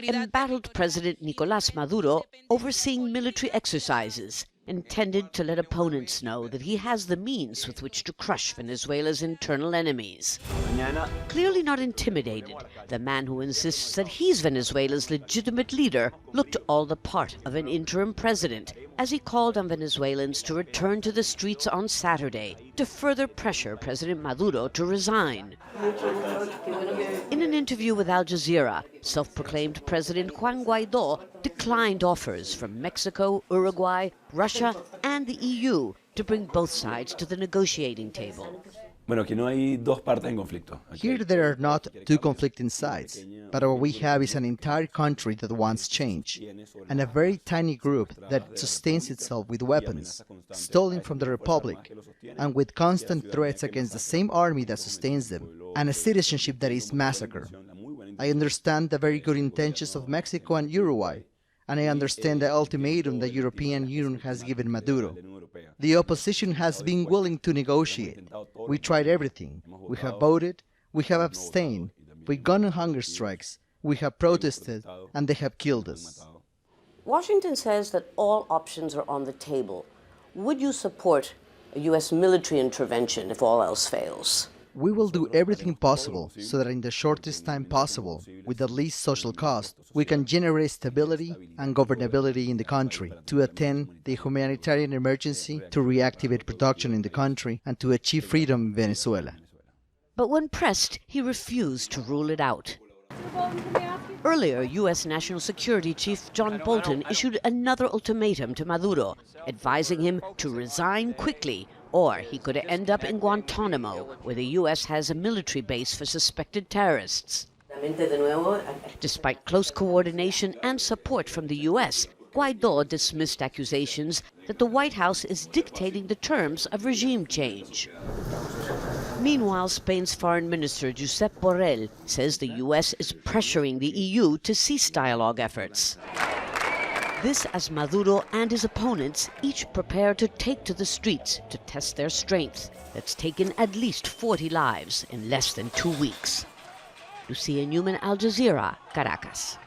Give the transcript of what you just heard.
Embattled President Nicolas Maduro overseeing military exercises intended to let opponents know that he has the means with which to crush Venezuela's internal enemies. Clearly not intimidated, the man who insists that he's Venezuela's legitimate leader looked all the part of an interim president as he called on Venezuelans to return to the streets on Saturday to further pressure President Maduro to resign. In an interview with Al Jazeera, self-proclaimed President Juan Guaido declined offers from Mexico, Uruguay, Russia, and the EU to bring both sides to the negotiating table. Here there are not two conflicting sides, but what we have is an entire country that wants change, and a very tiny group that sustains itself with weapons, stolen from the Republic, and with constant threats against the same army that sustains them, and a citizenship that is massacre. I understand the very good intentions of Mexico and Uruguay, and I understand the ultimatum the European Union has given Maduro. The opposition has been willing to negotiate. We tried everything. We have voted, we have abstained, we've gone on hunger strikes, we have protested, and they have killed us. Washington says that all options are on the table. Would you support a U.S. military intervention if all else fails? We will do everything possible so that in the shortest time possible, with the least social cost, we can generate stability and governability in the country, to attend the humanitarian emergency, to reactivate production in the country, and to achieve freedom in Venezuela. But when pressed, he refused to rule it out. Earlier, U.S. National Security Chief John Bolton issued another ultimatum to Maduro, advising him to resign quickly, or he could end up in Guantanamo, where the U.S. has a military base for suspected terrorists. Despite close coordination and support from the U.S., Guaido dismissed accusations that the White House is dictating the terms of regime change. Meanwhile, Spain's Foreign Minister Josep Borrell says the U.S. is pressuring the EU to cease dialogue efforts. This as Maduro and his opponents each prepare to take to the streets to test their strength that's taken at least 40 lives in less than 2 weeks. Lucia, Newman, Al Jazeera, Caracas.